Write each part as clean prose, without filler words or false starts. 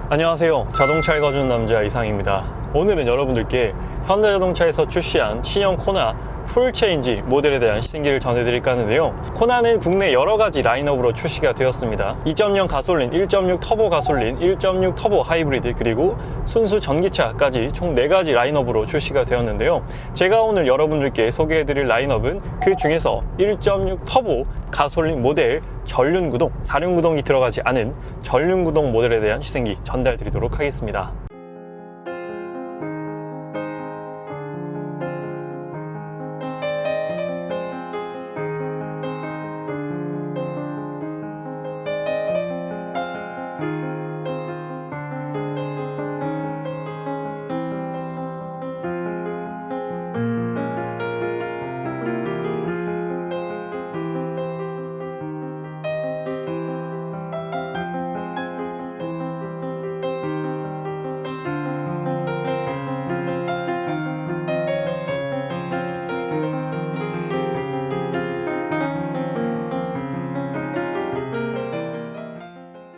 안녕하세요. 자동차 읽어주는 남자 이상입니다. 오늘은 여러분들께 현대자동차에서 출시한 신형 코나 풀체인지 모델에 대한 시승기를 전해드릴까 하는데요. 코나는 국내 여러가지 라인업으로 출시가 되었습니다. 2.0 가솔린, 1.6 터보 가솔린, 1.6 터보 하이브리드, 그리고 순수 전기차까지 총 4가지 라인업으로 출시가 되었는데요. 제가 오늘 여러분들께 소개해드릴 라인업은 그 중에서 1.6 터보 가솔린 모델 전륜구동, 사륜구동이 들어가지 않은 전륜구동 모델에 대한 시승기 전달드리도록 하겠습니다.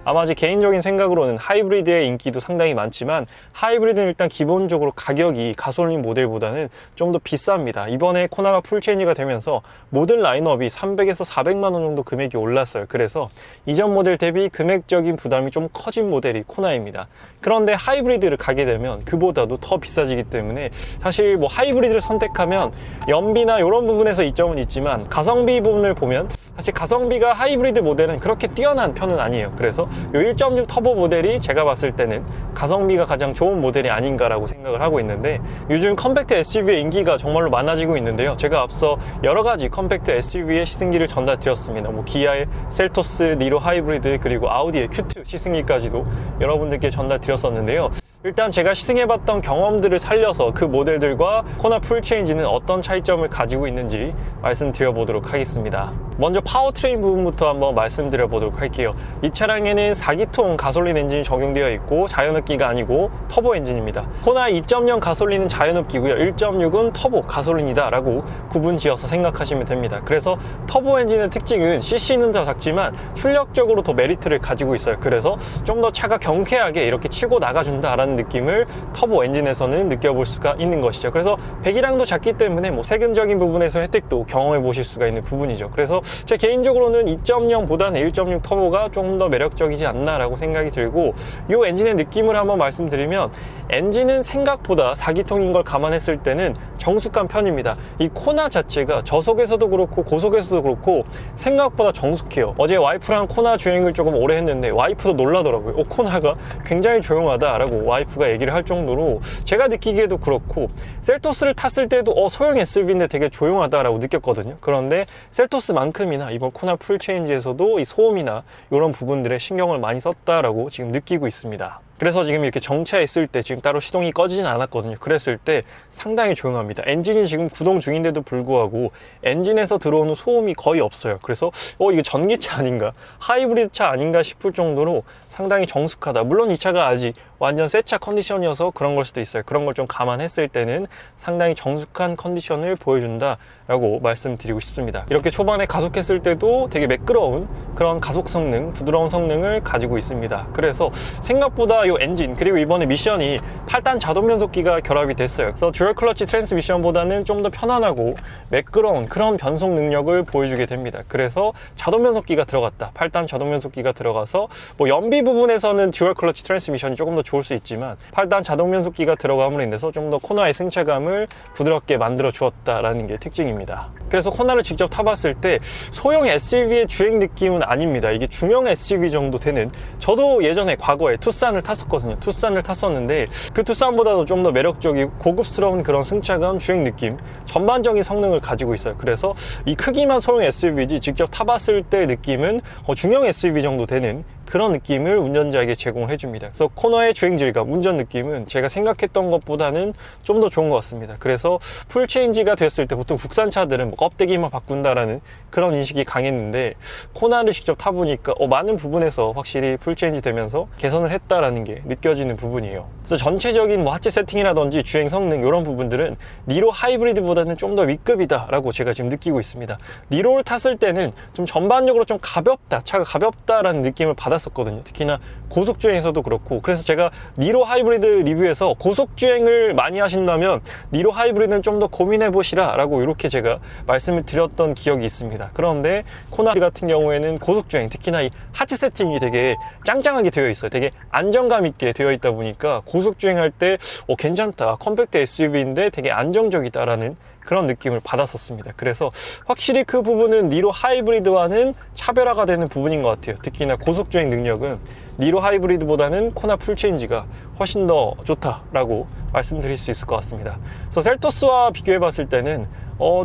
아마 제 개인적인 생각으로는 하이브리드의 인기도 상당히 많지만 하이브리드는 일단 기본적으로 가격이 가솔린 모델보다는 좀 더 비쌉니다. 이번에 코나가 풀체인지가 되면서 모델 라인업이 300에서 400만 원 정도 금액이 올랐어요. 그래서 이전 모델 대비 금액적인 부담이 좀 커진 모델이 코나입니다. 그런데 하이브리드를 가게 되면 그보다도 더 비싸지기 때문에 사실 뭐 하이브리드를 선택하면 연비나 이런 부분에서 이점은 있지만 가성비 부분을 보면 사실 가성비가 하이브리드 모델은 그렇게 뛰어난 편은 아니에요. 그래서 이 1.6 터보 모델이 제가 봤을 때는 가성비가 가장 좋은 모델이 아닌가라고 생각을 하고 있는데, 요즘 컴팩트 SUV의 인기가 정말로 많아지고 있는데요. 제가 앞서 여러가지 컴팩트 SUV의 시승기를 전달드렸습니다. 뭐 기아의 셀토스, 니로 하이브리드, 그리고 아우디의 Q2 시승기까지도 여러분들께 전달드렸었는데요. 일단 제가 시승해봤던 경험들을 살려서 그 모델들과 코나 풀체인지는 어떤 차이점을 가지고 있는지 말씀드려보도록 하겠습니다. 먼저 파워트레인 부분부터 한번 말씀드려보도록 할게요. 이 차량에는 4기통 가솔린 엔진이 적용되어 있고 자연흡기가 아니고 터보 엔진입니다. 코나 2.0 가솔린은 자연흡기고요. 1.6은 터보 가솔린이다 라고 구분지어서 생각하시면 됩니다. 그래서 터보 엔진의 특징은 CC는 더 작지만 출력적으로 더 메리트를 가지고 있어요. 그래서 좀 더 차가 경쾌하게 이렇게 치고 나가준다라는 느낌을 터보 엔진에서는 느껴볼 수가 있는 것이죠. 그래서 배기량도 작기 때문에 뭐 세금적인 부분에서 혜택도 경험해 보실 수가 있는 부분이죠. 그래서 제 개인적으로는 2.0보다는 1.6 터보가 좀 더 매력적이지 않나라고 생각이 들고, 이 엔진의 느낌을 한번 말씀드리면 엔진은 생각보다 4기통인 걸 감안했을 때는 정숙한 편입니다. 이 코나 자체가 저속에서도 그렇고 고속에서도 그렇고 생각보다 정숙해요. 어제 와이프랑 코나 주행을 조금 오래 했는데 와이프도 놀라더라고요. 코나가 굉장히 조용하다라고 와이프가 얘기를 할 정도로 제가 느끼기에도 그렇고, 셀토스를 탔을 때도 소형 SUV인데 되게 조용하다라고 느꼈거든요. 그런데 셀토스만큼이나 이번 코나 풀체인지에서도 이 소음이나 이런 부분들에 신경을 많이 썼다라고 지금 느끼고 있습니다. 그래서 지금 이렇게 정차했을 때 지금 따로 시동이 꺼지진 않았거든요. 그랬을 때 상당히 조용합니다. 엔진이 지금 구동 중인데도 불구하고 엔진에서 들어오는 소음이 거의 없어요. 그래서 이거 전기차 아닌가, 하이브리드 차 아닌가 싶을 정도로 상당히 정숙하다. 물론 이 차가 아직 완전 새 차 컨디션이어서 그런 걸 수도 있어요. 그런 걸 좀 감안했을 때는 상당히 정숙한 컨디션을 보여준다 라고 말씀드리고 싶습니다. 이렇게 초반에 가속했을 때도 되게 매끄러운 그런 가속 성능, 부드러운 성능을 가지고 있습니다. 그래서 생각보다 이 엔진, 그리고 이번에 미션이 8단 자동 변속기가 결합이 됐어요. 그래서 듀얼 클러치 트랜스미션보다는 좀 더 편안하고 매끄러운 그런 변속 능력을 보여주게 됩니다. 그래서 자동 변속기가 들어갔다, 8단 자동 변속기가 들어가서 뭐 연비 부분에서는 듀얼 클러치 트랜스미션이 조금 더 좋을 수 있지만 8단 자동 변속기가 들어감으로 인해서 좀 더 코나의 승차감을 부드럽게 만들어 주었다라는 게 특징입니다. 그래서 코나를 직접 타봤을 때 소형 SUV의 주행 느낌은 아닙니다. 이게 중형 SUV 정도 되는, 저도 예전에 과거에 투싼을 탔었거든요. 투싼을 탔었는데 그 투싼보다도 좀 더 매력적이고 고급스러운 그런 승차감, 주행 느낌, 전반적인 성능을 가지고 있어요. 그래서 이 크기만 소형 SUV지 직접 타봤을 때 느낌은 중형 SUV 정도 되는 그런 느낌을 운전자에게 제공을 해줍니다. 그래서 코너의 주행 질감, 운전 느낌은 제가 생각했던 것보다는 좀 더 좋은 것 같습니다. 그래서 풀체인지가 됐을 때 보통 국산차들은 뭐 껍데기만 바꾼다라는 그런 인식이 강했는데 코나를 직접 타보니까 많은 부분에서 확실히 풀체인지 되면서 개선을 했다라는 게 느껴지는 부분이에요. 그래서 전체적인 뭐 하체 세팅이라든지 주행 성능 이런 부분들은 니로 하이브리드보다는 좀 더 윗급이다 라고 제가 지금 느끼고 있습니다. 니로를 탔을 때는 좀 전반적으로 좀 가볍다, 차가 가볍다라는 느낌을 받았습니다. 받았었거든요. 특히나 고속주행에서도 그렇고. 그래서 제가 니로 하이브리드 리뷰에서 고속주행을 많이 하신다면 니로 하이브리드는 좀 더 고민해 보시라 라고 이렇게 제가 말씀을 드렸던 기억이 있습니다. 그런데 코나 같은 경우에는 고속주행, 특히나 이 하체 세팅이 되게 짱짱하게 되어 있어요. 되게 안정감 있게 되어 있다 보니까 고속주행할 때 괜찮다, 컴팩트 SUV인데 되게 안정적이다라는 그런 느낌을 받았었습니다. 그래서 확실히 그 부분은 니로 하이브리드와는 차별화가 되는 부분인 것 같아요. 특히나 고속주행 능력은 니로 하이브리드보다는 코나 풀체인지가 훨씬 더 좋다라고 말씀드릴 수 있을 것 같습니다. 그래서 셀토스와 비교해 봤을 때는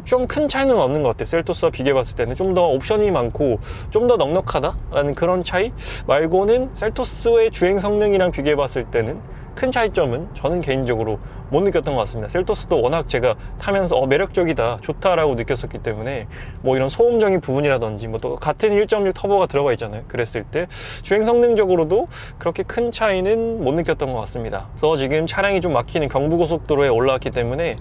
좀 큰 차이는 없는 것 같아요. 셀토스와 비교해 봤을 때는 좀 더 옵션이 많고 좀 더 넉넉하다라는 그런 차이 말고는 셀토스의 주행 성능이랑 비교해 봤을 때는 큰 차이점은 저는 개인적으로 못 느꼈던 것 같습니다. 셀토스도 워낙 제가 타면서 매력적이다, 좋다라고 느꼈었기 때문에 뭐 이런 소음적인 부분이라든지 뭐 또 같은 1.6 터보가 들어가 있잖아요. 그랬을 때 주행 성능적으로도 그렇게 큰 차이는 못 느꼈던 것 같습니다. 그래서 지금 차량이 좀 막히는 경부고속도로에 올라왔기 때문에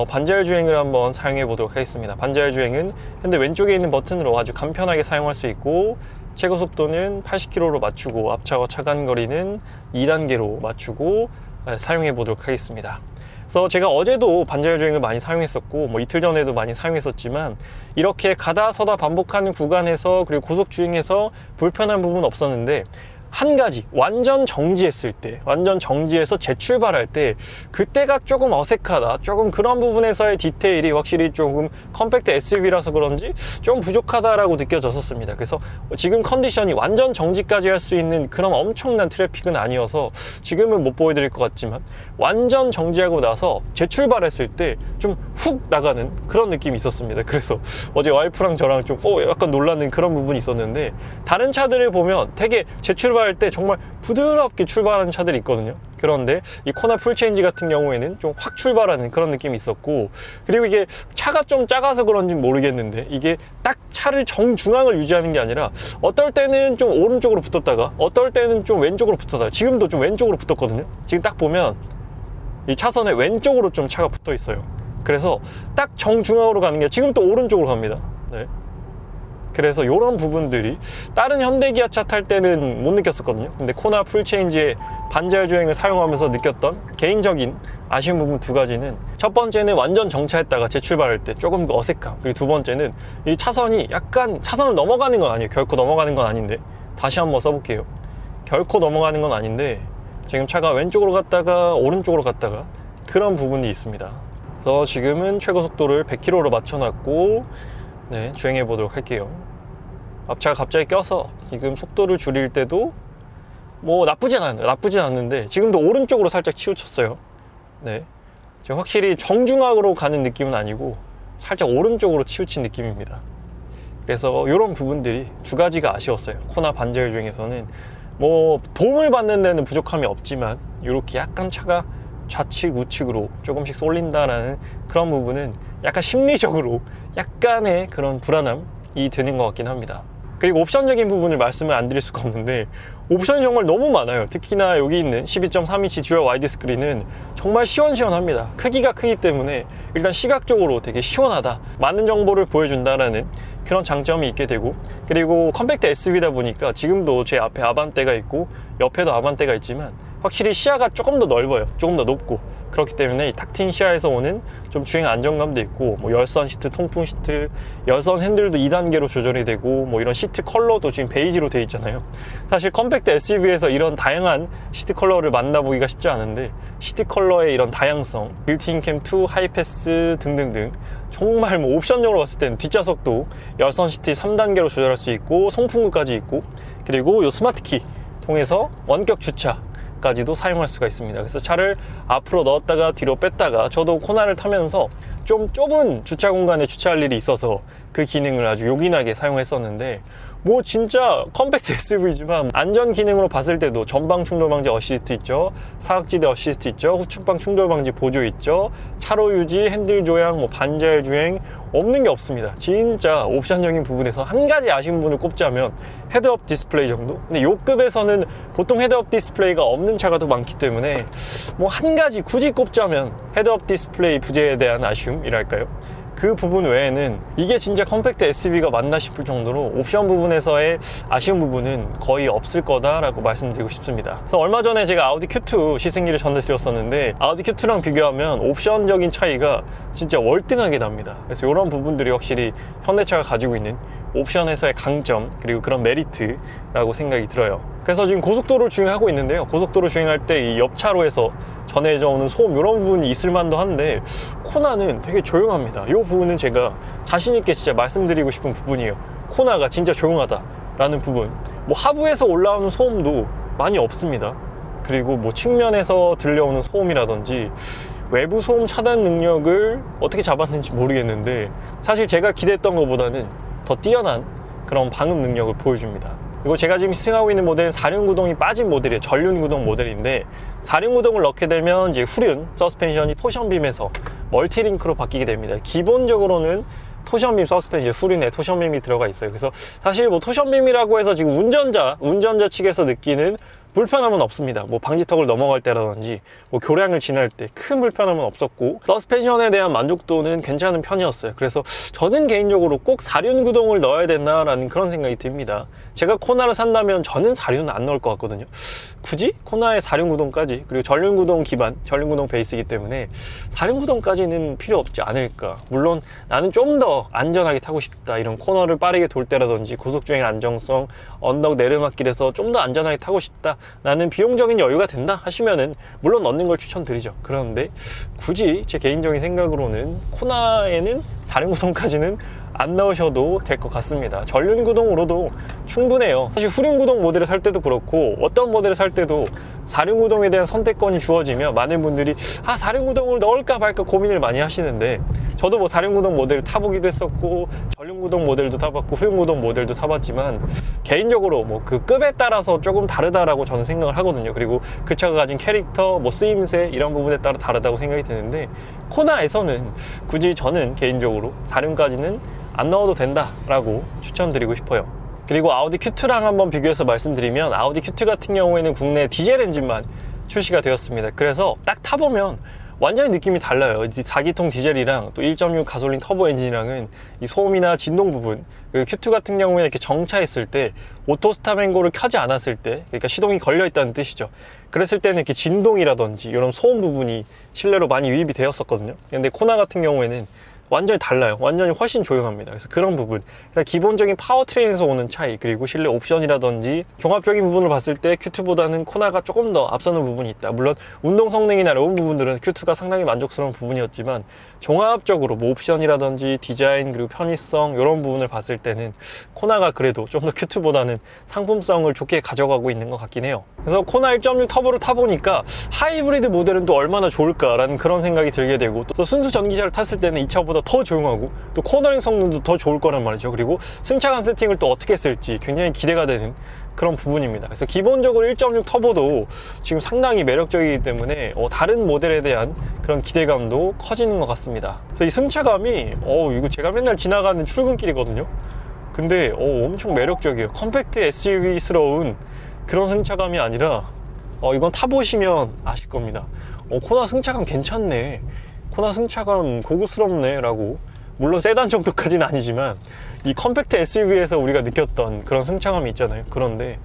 반자율 주행을 한번 사용해 보도록 하겠습니다. 반자율 주행은 핸들 왼쪽에 있는 버튼으로 아주 간편하게 사용할 수 있고, 최고 속도는 80km로 맞추고 앞차와 차간 거리는 2단계로 맞추고 사용해 보도록 하겠습니다. 그래서 제가 어제도 반자율 주행을 많이 사용했었고 뭐 이틀 전에도 많이 사용했었지만 이렇게 가다 서다 반복하는 구간에서 그리고 고속 주행에서 불편한 부분은 없었는데, 한 가지 완전 정지했을 때, 완전 정지해서 재출발할 때 그때가 조금 어색하다, 조금 그런 부분에서의 디테일이 확실히 조금 컴팩트 SUV라서 그런지 좀 부족하다라고 느껴졌었습니다. 그래서 지금 컨디션이 완전 정지까지 할 수 있는 그런 엄청난 트래픽은 아니어서 지금은 못 보여드릴 것 같지만, 완전 정지하고 나서 재출발했을 때 좀 훅 나가는 그런 느낌이 있었습니다. 그래서 어제 와이프랑 저랑 좀 약간 놀라는 그런 부분이 있었는데, 다른 차들을 보면 되게 재출발할 때 정말 부드럽게 출발하는 차들이 있거든요. 그런데 이 코나 풀체인지 같은 경우에는 좀 확 출발하는 그런 느낌이 있었고, 그리고 이게 차가 좀 작아서 그런지 모르겠는데 이게 딱 차를 정중앙을 유지하는 게 아니라 어떨 때는 좀 오른쪽으로 붙었다가 어떨 때는 좀 왼쪽으로 붙었다가, 지금도 좀 왼쪽으로 붙었거든요. 지금 딱 보면 이 차선에 왼쪽으로 좀 차가 붙어 있어요. 그래서 딱 정중앙으로 가는 게 지금 또 오른쪽으로 갑니다. 네. 그래서 이런 부분들이 다른 현대기아차 탈 때는 못 느꼈었거든요. 근데 코나 풀체인지의 반자율 주행을 사용하면서 느꼈던 개인적인 아쉬운 부분 두 가지는, 첫 번째는 완전 정차했다가 재출발할 때 조금 그 어색함, 그리고 두 번째는 이 차선이 약간, 차선을 넘어가는 건 아니에요. 결코 넘어가는 건 아닌데, 다시 한번 써볼게요. 결코 넘어가는 건 아닌데 지금 차가 왼쪽으로 갔다가 오른쪽으로 갔다가 그런 부분이 있습니다. 그래서 지금은 최고 속도를 100km로 맞춰놨고 주행해 보도록 할게요. 앞차가 갑자기 껴서 지금 속도를 줄일 때도 뭐 나쁘진 않는데 지금도 오른쪽으로 살짝 치우쳤어요. 네, 지금 확실히 정중앙으로 가는 느낌은 아니고 살짝 오른쪽으로 치우친 느낌입니다. 그래서 이런 부분들이 두 가지가 아쉬웠어요. 코나 반자율 주행에서는 뭐 도움을 받는 데는 부족함이 없지만 이렇게 약간 차가 좌측 우측으로 조금씩 쏠린다라는 그런 부분은 약간 심리적으로 약간의 그런 불안함이 드는 것 같긴 합니다. 그리고 옵션적인 부분을 말씀을 안 드릴 수가 없는데 옵션이 정말 너무 많아요. 특히나 여기 있는 12.3인치 듀얼 와이드 스크린은 정말 시원시원합니다. 크기가 크기 때문에 일단 시각적으로 되게 시원하다, 많은 정보를 보여준다라는 그런 장점이 있게 되고, 그리고 컴팩트 SUV다 보니까 지금도 제 앞에 아반떼가 있고 옆에도 아반떼가 있지만 확실히 시야가 조금 더 넓어요. 조금 더 높고, 그렇기 때문에 이 탁 트인 시야에서 오는 좀 주행 안정감도 있고, 뭐 열선 시트, 통풍 시트, 열선 핸들도 2단계로 조절이 되고, 뭐 이런 시트 컬러도 지금 베이지로 되어 있잖아요. 사실 컴팩트 SUV에서 이런 다양한 시트 컬러를 만나보기가 쉽지 않은데, 시트 컬러의 이런 다양성, 빌트인 캠 2, 하이패스 등등등 정말 뭐 옵션적으로 봤을 때는 뒷좌석도 열선 시트 3단계로 조절할 수 있고 송풍구까지 있고, 그리고 이 스마트키 통해서 원격 주차 까지도 사용할 수가 있습니다. 그래서 차를 앞으로 넣었다가 뒤로 뺐다가, 저도 코나를 타면서 좀 좁은 주차 공간에 주차할 일이 있어서 그 기능을 아주 요긴하게 사용했었는데, 뭐 진짜 컴팩트 SUV지만 안전 기능으로 봤을 때도 전방 충돌 방지 어시스트 있죠, 사각지대 어시스트 있죠, 후측방 충돌 방지 보조 있죠, 차로 유지, 핸들 조향, 뭐 반자율 주행, 없는 게 없습니다. 진짜 옵션적인 부분에서 한 가지 아쉬운 부분을 꼽자면 헤드업 디스플레이 정도? 근데 요 급에서는 보통 헤드업 디스플레이가 없는 차가 더 많기 때문에 뭐 한 가지 굳이 꼽자면 헤드업 디스플레이 부재에 대한 아쉬움이랄까요? 그 부분 외에는 이게 진짜 컴팩트 SUV가 맞나 싶을 정도로 옵션 부분에서의 아쉬운 부분은 거의 없을 거다라고 말씀드리고 싶습니다. 그래서 얼마 전에 제가 아우디 Q2 시승기를 전해드렸었는데 아우디 Q2랑 비교하면 옵션적인 차이가 진짜 월등하게 납니다. 그래서 이런 부분들이 확실히 현대차가 가지고 있는 옵션에서의 강점 그리고 그런 메리트라고 생각이 들어요. 그래서 지금 고속도로를 주행하고 있는데요, 고속도로 주행할 때 이 옆차로에서 전해져 오는 소음 이런 부분이 있을 만도 한데 코나는 되게 조용합니다. 이 부분은 제가 자신 있게 진짜 말씀드리고 싶은 부분이에요. 코나가 진짜 조용하다라는 부분. 뭐 하부에서 올라오는 소음도 많이 없습니다. 그리고 뭐 측면에서 들려오는 소음이라든지 외부 소음 차단 능력을 어떻게 잡았는지 모르겠는데 사실 제가 기대했던 것보다는 더 뛰어난 그런 방음 능력을 보여줍니다. 그리고 제가 지금 시승하고 있는 모델은 4륜구동이 빠진 모델이에요. 전륜구동 모델인데 4륜구동을 넣게 되면 이제 후륜 서스펜션이 토션빔에서 멀티링크로 바뀌게 됩니다. 기본적으로는 토션빔 서스펜션, 후륜에 토션빔이 들어가 있어요. 그래서 사실 뭐 토션빔이라고 해서 지금 운전자 측에서 느끼는 불편함은 없습니다. 뭐 방지턱을 넘어갈 때라든지 뭐 교량을 지날 때 큰 불편함은 없었고 서스펜션에 대한 만족도는 괜찮은 편이었어요. 그래서 저는 개인적으로 꼭 4륜 구동을 넣어야 된다라는 그런 생각이 듭니다. 제가 코나를 산다면 저는 4륜은 안 넣을 것 같거든요. 굳이 코나의 4륜 구동까지, 그리고 전륜 구동 기반, 전륜 구동 베이스이기 때문에 4륜 구동까지는 필요 없지 않을까. 물론 나는 좀 더 안전하게 타고 싶다, 이런 코너를 빠르게 돌 때라든지 고속주행 안정성, 언덕 내리막길에서 좀 더 안전하게 타고 싶다, 나는 비용적인 여유가 된다 하시면은 물론 넣는 걸 추천드리죠. 그런데 굳이 제 개인적인 생각으로는 코나에는 4륜 구동까지는 안 넣으셔도 될 것 같습니다. 전륜 구동으로도 충분해요. 사실 후륜 구동 모델을 살 때도 그렇고 어떤 모델을 살 때도 4륜 구동에 대한 선택권이 주어지면 많은 분들이 4륜 구동을 넣을까 말까 고민을 많이 하시는데, 저도 뭐 4륜 구동 모델을 타보기도 했었고 전륜 구동 모델도 타봤고 후륜 구동 모델도 타봤지만 개인적으로 뭐 그 급에 따라서 조금 다르다라고 저는 생각을 하거든요. 그리고 그 차가 가진 캐릭터, 뭐 쓰임새 이런 부분에 따라 다르다고 생각이 드는데 코나에서는 굳이 저는 개인적으로 4륜까지는 안 넣어도 된다라고 추천드리고 싶어요. 그리고 아우디 Q2랑 한번 비교해서 말씀드리면 아우디 Q2 같은 경우에는 국내 디젤 엔진만 출시가 되었습니다. 그래서 딱 타보면 완전히 느낌이 달라요. 4기통 디젤이랑 또 1.6 가솔린 터보 엔진이랑은 이 소음이나 진동 부분, Q2 같은 경우에는 이렇게 정차했을 때 오토 스탑 앤고를 켜지 않았을 때, 그러니까 시동이 걸려 있다는 뜻이죠. 그랬을 때는 이렇게 진동이라든지 이런 소음 부분이 실내로 많이 유입이 되었었거든요. 근데 코나 같은 경우에는 완전히 달라요. 완전히 훨씬 조용합니다. 그래서 그런 부분, 그래서 기본적인 파워트레인에서 오는 차이, 그리고 실내 옵션이라든지 종합적인 부분을 봤을 때 Q2보다는 코나가 조금 더 앞서는 부분이 있다. 물론 운동 성능이나 이런 부분들은 Q2가 상당히 만족스러운 부분이었지만 종합적으로 뭐 옵션이라든지 디자인 그리고 편의성 이런 부분을 봤을 때는 코나가 그래도 좀 더 Q2보다는 상품성을 좋게 가져가고 있는 것 같긴 해요. 그래서 코나 1.6 터보를 타보니까 하이브리드 모델은 또 얼마나 좋을까라는 그런 생각이 들게 되고, 또 순수 전기차를 탔을 때는 이 차보다 더 조용하고 또 코너링 성능도 더 좋을 거란 말이죠. 그리고 승차감 세팅을 또 어떻게 했을지 굉장히 기대가 되는 그런 부분입니다. 그래서 기본적으로 1.6 터보도 지금 상당히 매력적이기 때문에 다른 모델에 대한 그런 기대감도 커지는 것 같습니다. 그래서 이 승차감이 이거 제가 맨날 지나가는 출근길이거든요. 근데 엄청 매력적이에요. 컴팩트 SUV스러운 그런 승차감이 아니라 이건 타보시면 아실 겁니다. 코나 승차감 괜찮네, 코나 승차감 고급스럽네 라고. 물론 세단 정도까지는 아니지만 이 컴팩트 SUV에서 우리가 느꼈던 그런 승차감이 있잖아요. 그런데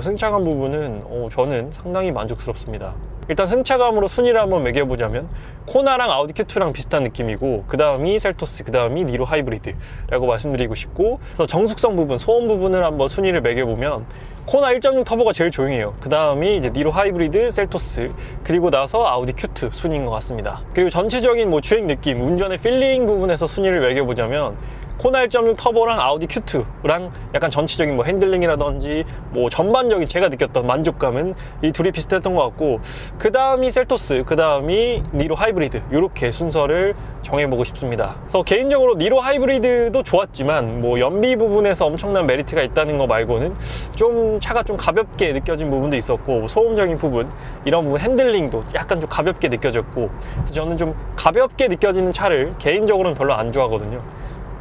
승차감 부분은 저는 상당히 만족스럽습니다. 일단 승차감으로 순위를 한번 매겨보자면 코나랑 아우디 Q2랑 비슷한 느낌이고, 그 다음이 셀토스, 그 다음이 니로 하이브리드라고 말씀드리고 싶고, 그래서 정숙성 부분, 소음 부분을 한번 순위를 매겨보면 코나 1.6 터보가 제일 조용해요. 그 다음이 이제 니로 하이브리드, 셀토스, 그리고 나서 아우디 Q2 순위인 것 같습니다. 그리고 전체적인 뭐 주행 느낌, 운전의 필링 부분에서 순위를 매겨보자면 코나 1.6 터보랑 아우디 Q2랑 약간 전체적인 뭐 핸들링이라든지 뭐 전반적인 제가 느꼈던 만족감은 이 둘이 비슷했던 것 같고, 그 다음이 셀토스, 그 다음이 니로 하이브리드, 이렇게 순서를 정해보고 싶습니다. 그래서 개인적으로 니로 하이브리드도 좋았지만 뭐 연비 부분에서 엄청난 메리트가 있다는 거 말고는 좀 차가 좀 가볍게 느껴진 부분도 있었고, 소음적인 부분, 이런 부분 핸들링도 약간 좀 가볍게 느껴졌고, 그래서 저는 좀 가볍게 느껴지는 차를 개인적으로는 별로 안 좋아하거든요.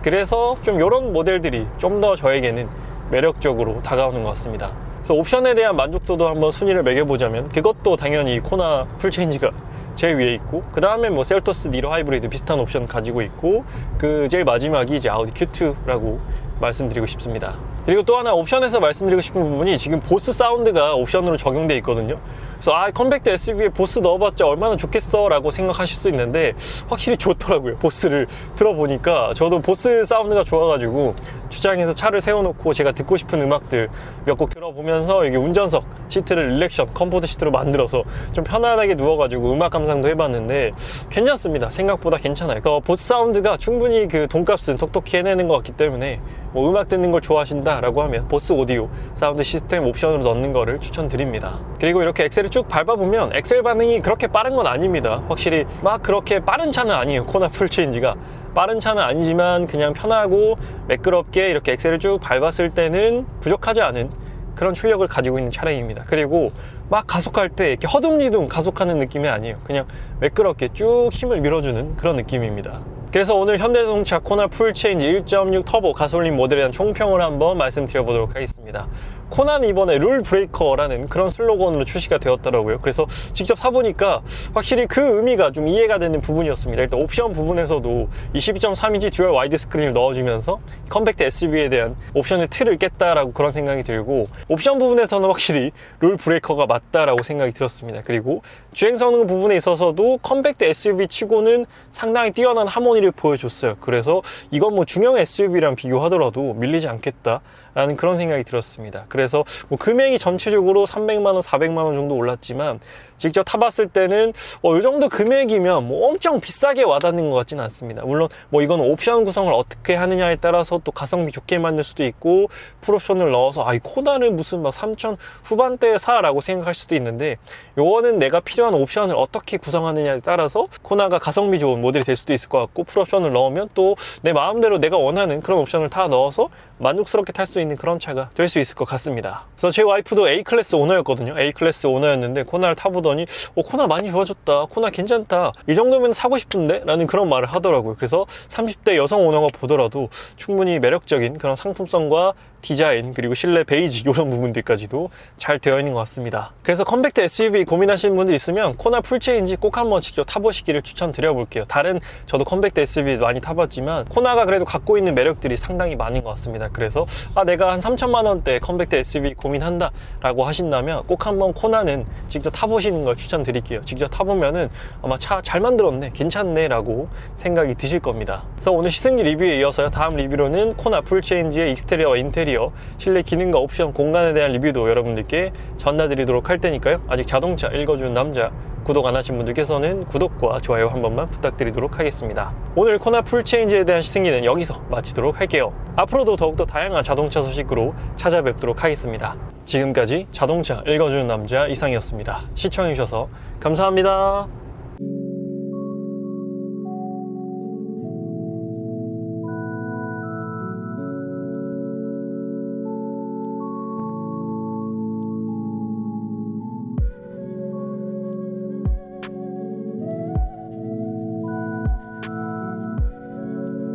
그래서 좀 이런 모델들이 좀 더 저에게는 매력적으로 다가오는 것 같습니다. 그래서 옵션에 대한 만족도도 한번 순위를 매겨보자면 그것도 당연히 코나 풀체인지가 제일 위에 있고, 그 다음에 뭐 셀토스 니로 하이브리드 비슷한 옵션 가지고 있고, 그 제일 마지막이 이제 아우디 Q2라고 말씀드리고 싶습니다. 그리고 또 하나 옵션에서 말씀드리고 싶은 부분이 지금 보스 사운드가 옵션으로 적용되어 있거든요. 그래서 컴팩트 SUV에 보스 넣어봤자 얼마나 좋겠어 라고 생각하실 수도 있는데 확실히 좋더라고요. 보스를 들어보니까 저도 보스 사운드가 좋아가지고 주차장에서 차를 세워놓고 제가 듣고 싶은 음악들 몇 곡 들어보면서 여기 운전석 시트를 릴렉션 컴포트 시트로 만들어서 좀 편안하게 누워가지고 음악 감상도 해봤는데 괜찮습니다. 생각보다 괜찮아요. 보스 사운드가 충분히 그 돈값은 톡톡히 해내는 것 같기 때문에 뭐 음악 듣는 걸 좋아하신다 라고 하면 보스 오디오 사운드 시스템 옵션으로 넣는 거를 추천드립니다. 그리고 이렇게 엑셀을 쭉 밟아보면 엑셀 반응이 그렇게 빠른 건 아닙니다. 확실히 막 그렇게 빠른 차는 아니에요. 코나 풀체인지가 빠른 차는 아니지만 그냥 편하고 매끄럽게 이렇게 엑셀을 쭉 밟았을 때는 부족하지 않은 그런 출력을 가지고 있는 차량입니다. 그리고 막 가속할 때 이렇게 허둥지둥 가속하는 느낌이 아니에요. 그냥 매끄럽게 쭉 힘을 밀어주는 그런 느낌입니다. 그래서 오늘 현대자동차 코나 풀체인지 1.6 터보 가솔린 모델에 대한 총평을 한번 말씀드려보도록 하겠습니다. 코나는 이번에 룰 브레이커라는 그런 슬로건으로 출시가 되었더라고요. 그래서 직접 사보니까 확실히 그 의미가 좀 이해가 되는 부분이었습니다. 일단 옵션 부분에서도 이 12.3인치 듀얼 와이드 스크린을 넣어주면서 컴팩트 SUV에 대한 옵션의 틀을 깼다라고 그런 생각이 들고, 옵션 부분에서는 확실히 룰 브레이커가 맞다라고 생각이 들었습니다. 그리고 주행 성능 부분에 있어서도 컴팩트 SUV 치고는 상당히 뛰어난 하모니를 보여줬어요. 그래서 이건 뭐 중형 SUV랑 비교하더라도 밀리지 않겠다 라는 그런 생각이 들었습니다. 그래서 뭐 금액이 전체적으로 300만원, 400만원 정도 올랐지만 직접 타봤을 때는 이 정도 금액이면 뭐 엄청 비싸게 와닿는 것 같지는 않습니다. 물론 뭐 이건 옵션 구성을 어떻게 하느냐에 따라서 또 가성비 좋게 만들 수도 있고 풀옵션을 넣어서 이 코나를 무슨 막 3천 후반대에 사라고 생각할 수도 있는데, 요거는 내가 필요한 옵션을 어떻게 구성하느냐에 따라서 코나가 가성비 좋은 모델이 될 수도 있을 것 같고, 풀옵션을 넣으면 또 내 마음대로 내가 원하는 그런 옵션을 다 넣어서 만족스럽게 탈 수 있는 그런 차가 될 수 있을 것 같습니다. 그래서 제 와이프도 A클래스 오너였거든요. A클래스 오너였는데 코나를 타보더니 코나 많이 좋아졌다, 코나 괜찮다, 이 정도면 사고 싶은데? 라는 그런 말을 하더라고요. 그래서 30대 여성 오너가 보더라도 충분히 매력적인 그런 상품성과 디자인, 그리고 실내 베이지 이런 부분들까지도 잘 되어 있는 것 같습니다. 그래서 컴팩트 SUV 고민하시는 분들 있으면 코나 풀체인지 꼭 한번 직접 타보시기를 추천드려 볼게요. 다른 저도 컴팩트 SUV 많이 타봤지만 코나가 그래도 갖고 있는 매력들이 상당히 많은 것 같습니다. 그래서 내가 한 3천만 원대 컴팩트 SUV 고민한다 라고 하신다면 꼭 한번 코나는 직접 타보시는 걸 추천드릴게요. 직접 타보면은 아마 차 잘 만들었네, 괜찮네 라고 생각이 드실 겁니다. 그래서 오늘 시승기 리뷰에 이어서 다음 리뷰로는 코나 풀체인지의 익스테리어와 인테리어, 실내 기능과 옵션 공간에 대한 리뷰도 여러분들께 전해드리도록 할 테니까요. 아직 자동차 읽어주는 남자 구독 안 하신 분들께서는 구독과 좋아요 한 번만 부탁드리도록 하겠습니다. 오늘 코나 풀체인지에 대한 시승기는 여기서 마치도록 할게요. 앞으로도 더욱더 다양한 자동차 소식으로 찾아뵙도록 하겠습니다. 지금까지 자동차 읽어주는 남자 이상이었습니다. 시청해주셔서 감사합니다.